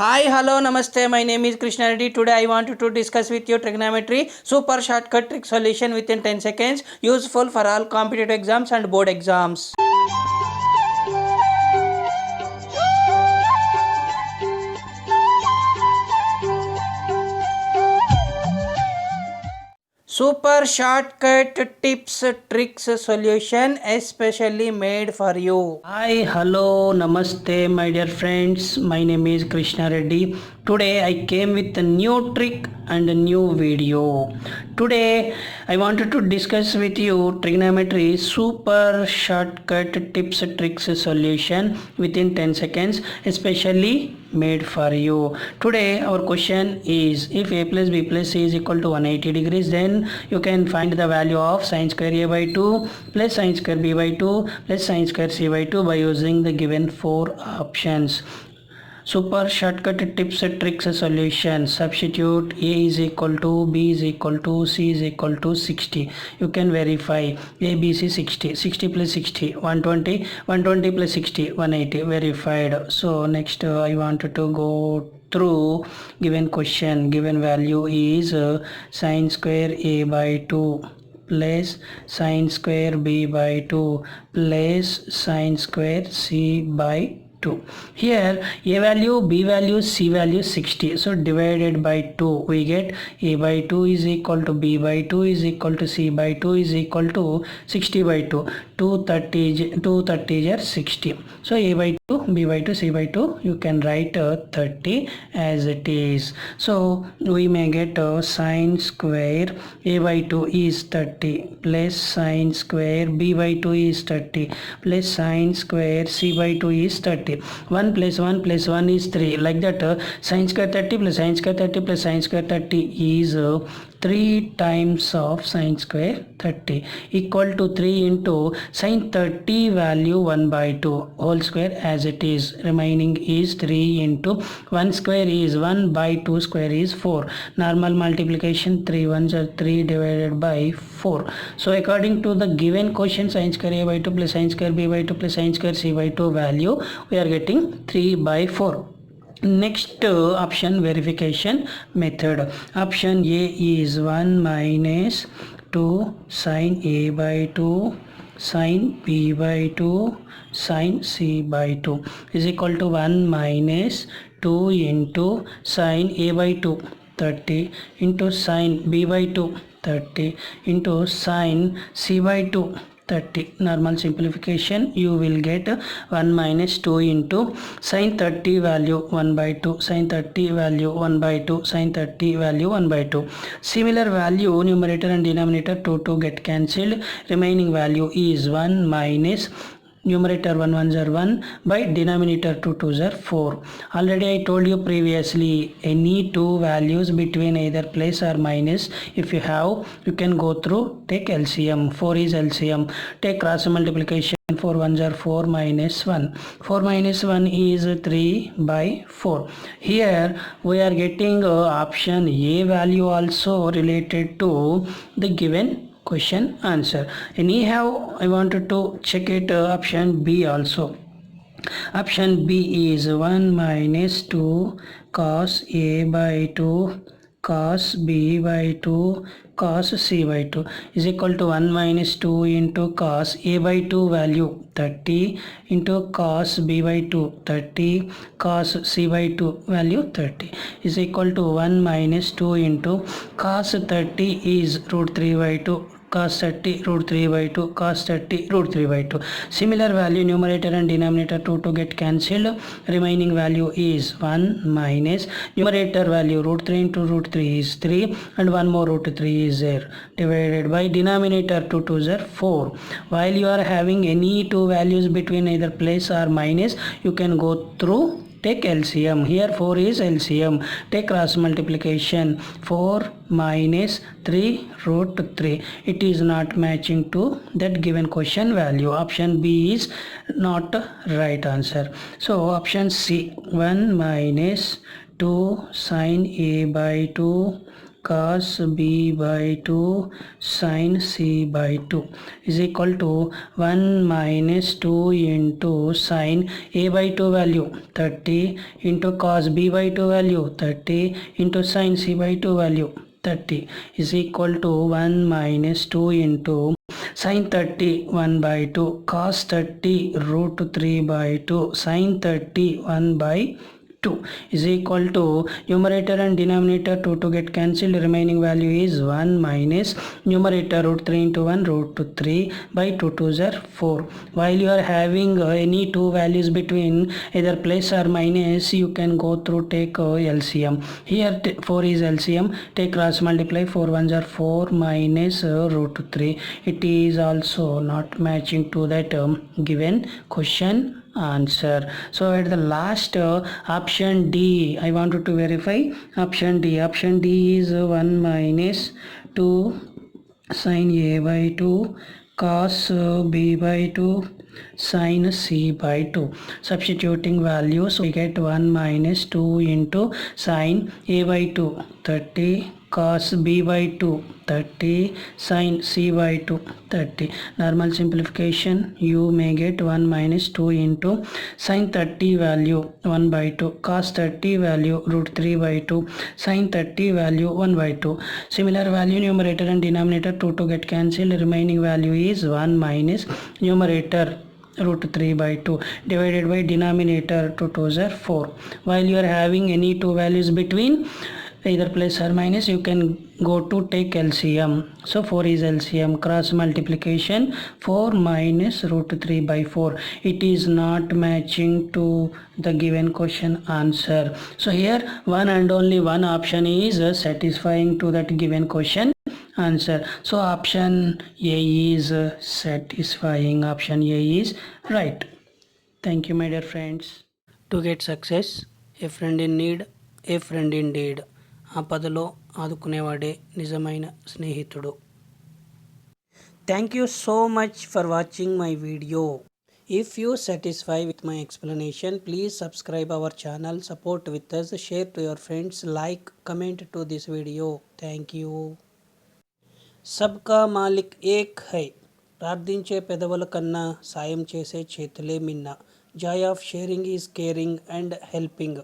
Hi, hello, namaste. My name is Krishna Reddy. Today I want to discuss with you trigonometry super shortcut trick solution within 10 seconds, useful for all competitive exams and board exams. Super shortcut tips, tricks, solution especially made for you. Hi, hello, namaste, my dear friends. My name is Krishna Reddy. Today I came with a new trick and a new video. Today I wanted to discuss with you trigonometry super shortcut tips, tricks, solution within 10 seconds, especially made for you. Today our question is, if a plus b plus c is equal to 180 degrees, then you can find the value of sine square a by 2 plus sine square b by 2 plus sine square c by 2 by using the given four options. Super shortcut tips, tricks, solution. Substitute a is equal to b is equal to c is equal to 60. You can verify a b c 60, 60 plus 60 120, 120 plus 60 180, verified. So next I wanted to go through given question. Given value is sine square a by 2 plus sine square b by 2 plus sine square c by 2. Here a value, b value, c value 60. So divided by 2 we get a by 2 is equal to b by 2 is equal to c by 2 is equal to 60 by 2. 230 are 60. So a by 2, b by 2, c by 2, you can write 30 as it is. So we may get sine square a by 2 is 30 plus sine square b by 2 is 30 plus sine square c by 2 is 30. 1 plus 1 plus 1 is 3. Like that sine square 30 plus sine square 30 plus sine square 30 is 3 times of sine square 30 equal to 3 into sine 30 value 1 by 2 whole square as it is. Remaining is 3 into 1 square is 1 by 2 square is 4. Normal multiplication 3 ones are 3 divided by 4. So according to the given question, sine square a by 2 plus sine square b by 2 plus sine square c by 2 value, we are getting 3 by 4. Next option, verification method. Option A is 1 minus 2 sine a by 2 sine b by 2 sine c by 2 is equal to 1 minus 2 into sine a by 2 30 into sine b by 2 30 into sine c by 2 30. Normal simplification, you will get 1 minus 2 into sine 30 value 1 by 2 sine 30 value 1 by 2 sine 30 value 1 by 2. Similar value, numerator and denominator 2 get cancelled. Remaining value is 1 minus numerator 1 ones are 1 by denominator 2 twos are 4. Already I told you previously, any two values between either plus or minus, if you have, you can go through, take LCM. 4 is LCM. Take cross multiplication. 4 ones are 4 minus 1. 4 minus 1 is 3 by 4. Here we are getting option A value also related to the given question answer. Anyhow, I wanted to check it option B also. Option B is 1 minus 2 cos A by 2 cos B by 2 cos C by 2 is equal to 1 minus 2 into cos A by 2 value 30 into cos B by 2 30 cos C by 2 value 30 is equal to 1 minus 2 into cos 30 is root 3 by 2 cos 30 root 3 by 2 cos 30 root 3 by 2. Similar value, numerator and denominator 2 get cancelled. Remaining value is 1 minus numerator value root 3 into root 3 is 3 and 1 more root 3 is there, divided by denominator 2 twos are 4. While you are having any two values between either plus or minus, you can go through, take LCM. Here 4 is LCM. Take cross multiplication. 4 minus 3 root 3. It is not matching to that given question value. Option B is not right answer. So option C, 1 minus 2 sine A by 2 cos b by 2 sin c by 2 is equal to 1 minus 2 into sin a by 2 value 30 into cos b by 2 value 30 into sin c by 2 value 30 is equal to 1 minus 2 into sin 30 1 by 2 cos 30 root 3 by 2 sin 30 1 by 2 is equal to numerator and denominator 2 to get cancelled, remaining value is 1 minus numerator root 3 into 1 root 3 by 2 2s are 4. While you are having any two values between either plus or minus, you can go through take LCM. Here 4 is LCM, take cross multiply, 4 ones are 4 minus root 3. It is also not matching to that given question answer. So at the last option D, I wanted to verify option D. Option D is 1 minus 2 sin A by 2 cos B by 2 sin C by 2. Substituting values, we get 1 minus 2 into sin A by 2 30 cos b by 2 30 sin c by 2 30. Normal simplification, you may get 1 minus 2 into sin 30 value 1 by 2 cos 30 value root 3 by 2 sin 30 value 1 by 2. Similar value numerator and denominator 2 to get cancelled, remaining value is 1 minus numerator root 3 by 2 divided by denominator 2 2s are 4. While you are having any two values between either plus or minus, you can go to take LCM. So 4 is LCM, cross multiplication 4 minus root 3 by 4. It is not matching to the given question answer. So here one and only one option is satisfying to that given question answer. So option A is satisfying, option A is right. Thank you my dear friends. To get success, a friend in need, a friend indeed. ఆపదలో ఆదుకునేవాడే నిజమైన స్నేహితుడు. Thank you so much for watching my video. If you satisfied with my explanation, please subscribe our channel, support with us, share to your friends, like, comment to this video. Thank you. సబ్కా మాలిక్ ఏక్ high. ప్రార్థించే పెదవుల కన్నా సాయం చేసే చేతులే మిన్న. Joy of sharing is caring and helping.